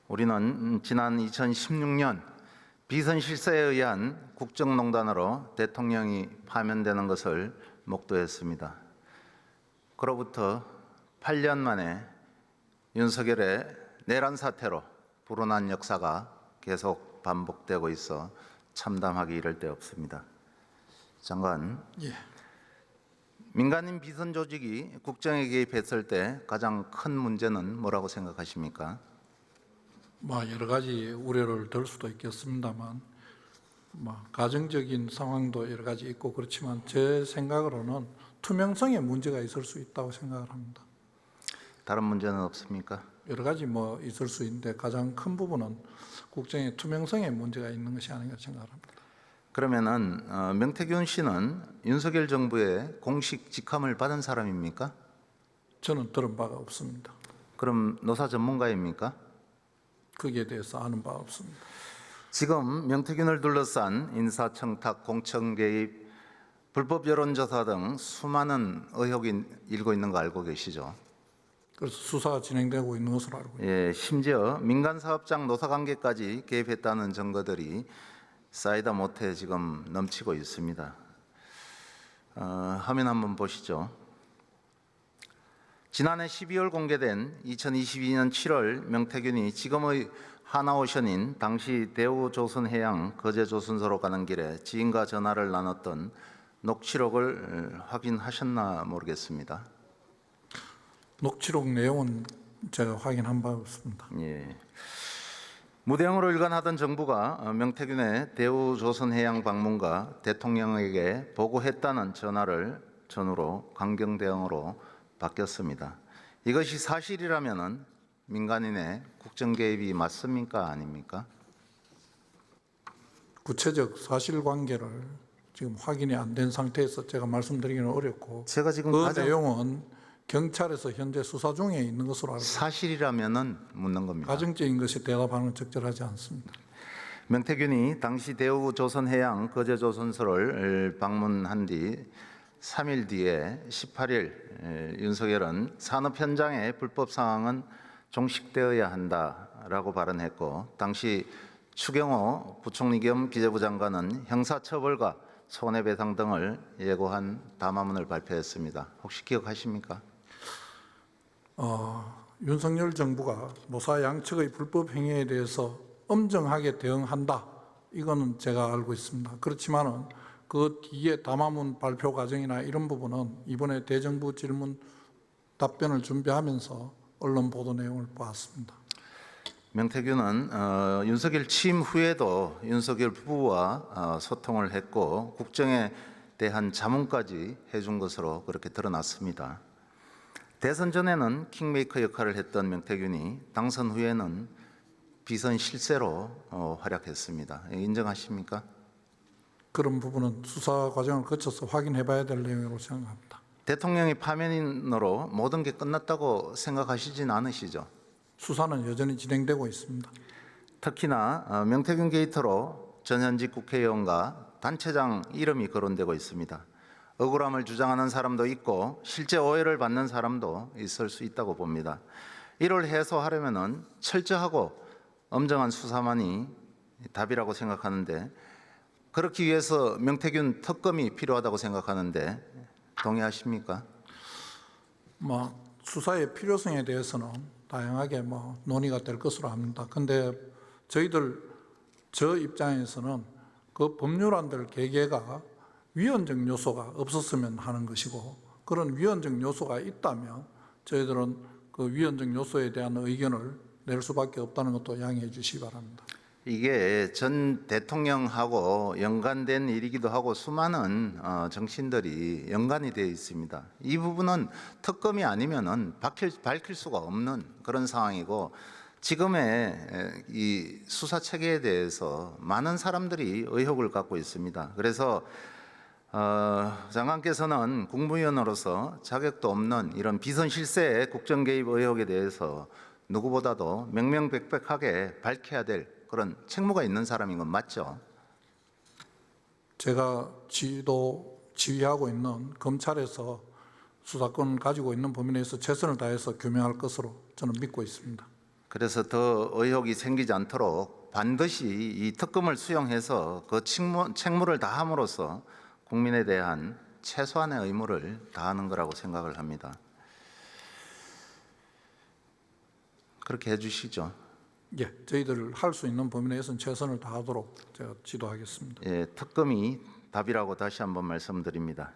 우리는 지난 2016년 비선 실세에 의한 국정농단으로 대통령이 파면되는 것을 목도했습니다. 그로부터 8년 만에 윤석열의 내란 사태로 불운한 역사가 계속 반복되고 있어 참담하기 이를 데 없습니다. 장관, 민간인 비선 조직이 국정에 개입했을 때 가장 큰 문제는 뭐라고 생각하십니까? 여러 가지 우려를 들 수도 있겠습니다만, 가정적인 상황도 여러 가지 있고 그렇지만 제 생각으로는 투명성에 문제가 있을 수 있다고 생각을 합니다. 다른 문제는 없습니까? 여러 가지 있을 수 있는데 가장 큰 부분은 국정의 투명성에 문제가 있는 것이 아닌가 생각을 합니다. 그러면은 명태균 씨는 윤석열 정부의 공식 직함을 받은 사람입니까? 저는 들은 바가 없습니다. 그럼 노사 전문가입니까? 거기에 대해서 아는 바 없습니다. 지금 명태균을 둘러싼 인사청탁, 공천 개입, 불법 여론조사 등 수많은 의혹이 일고 있는 거 알고 계시죠? 그래서 수사가 진행되고 있는 것으로 알고 있습니다. 예, 심지어 민간 사업장 노사관계까지 개입했다는 증거들이 쌓이다 못해 지금 넘치고 있습니다. 화면 한번 보시죠. 지난해 12월 공개된 2022년 7월 명태균이 지금의 하나오션인 당시 대우조선해양 거제조선소로 가는 길에 지인과 전화를 나눴던 녹취록을 확인하셨나 모르겠습니다. 녹취록 내용은 제가 확인한 바 없습니다. 예. 무대응으로 일관하던 정부가 명태균의 대우조선해양 방문과 대통령에게 보고했다는 전화를 전후로 강경대응으로 바뀌었습니다. 이것이 사실이라면 민간인의 국정 개입이 맞습니까? 아닙니까? 구체적 사실관계를 지금 확인이 안 된 상태에서 제가 말씀드리기는 어렵고, 제가 지금 그 내용은 경찰에서 현재 수사 중에 있는 것으로 알고 있습니다. 사실이라면은 묻는 겁니다. 가정적인 것에 대답하는 건 적절하지 않습니다. 명태균이 당시 대우조선해양 거제조선소를 방문한 뒤 3일 뒤에 18일 윤석열은 산업 현장의 불법 상황은 종식되어야 한다라고 발언했고, 당시 추경호 부총리 겸 기재부 장관은 형사처벌과 손해배상 등을 예고한 담화문을 발표했습니다. 혹시 기억하십니까? 윤석열 정부가 노사 양측의 불법 행위에 대해서 엄정하게 대응한다, 이거는 제가 알고 있습니다. 그렇지만은 그 뒤에 담화문 발표 과정이나 이런 부분은 이번에 대정부 질문 답변을 준비하면서 언론 보도 내용을 보았습니다. 명태균은 윤석열 취임 후에도 윤석열 부부와 소통을 했고 국정에 대한 자문까지 해준 것으로 그렇게 드러났습니다. 대선 전에는 킹메이커 역할을 했던 명태균이 당선 후에는 비선 실세로 활약했습니다. 인정하십니까? 그런 부분은 수사 과정을 거쳐서 확인해 봐야 될 내용이라고 생각합니다. 대통령이 파면인으로 모든 게 끝났다고 생각하시진 않으시죠? 수사는 여전히 진행되고 있습니다. 특히나 명태균 게이트로 전현직 국회의원과 단체장 이름이 거론되고 있습니다. 억울함을 주장하는 사람도 있고 실제 오해를 받는 사람도 있을 수 있다고 봅니다. 이를 해소하려면 철저하고 엄정한 수사만이 답이라고 생각하는데, 그렇기 위해서 명태균 특검이 필요하다고 생각하는데 동의하십니까? 수사의 필요성에 대해서는 다양하게 논의가 될 것으로 압니다. 그런데 저 입장에서는 그 법률안들 개개가 위헌적 요소가 없었으면 하는 것이고, 그런 위헌적 요소가 있다면 저희들은 그 위헌적 요소에 대한 의견을 낼 수밖에 없다는 것도 양해해 주시기 바랍니다. 이게 전 대통령하고 연관된 일이기도 하고 수많은 정치인들이 연관이 되어 있습니다. 이 부분은 특검이 아니면은 밝힐 수가 없는 그런 상황이고, 지금의 이 수사 체계에 대해서 많은 사람들이 의혹을 갖고 있습니다. 그래서 장관께서는 국무위원으로서 자격도 없는 이런 비선 실세의 국정 개입 의혹에 대해서 누구보다도 명명백백하게 밝혀야 될 그런 책무가 있는 사람인 건 맞죠? 제가 지휘하고 있는 검찰에서 수사권을 가지고 있는 범위 내에서 최선을 다해서 규명할 것으로 저는 믿고 있습니다. 그래서 더 의혹이 생기지 않도록 반드시 이 특검을 수용해서 그 책무를 다함으로써 국민에 대한 최소한의 의무를 다하는 거라고 생각을 합니다. 그렇게 해주시죠. 예, 저희들 할 수 있는 범위 내에서는 최선을 다하도록 제가 지도하겠습니다. 예, 특검이 답이라고 다시 한번 말씀드립니다.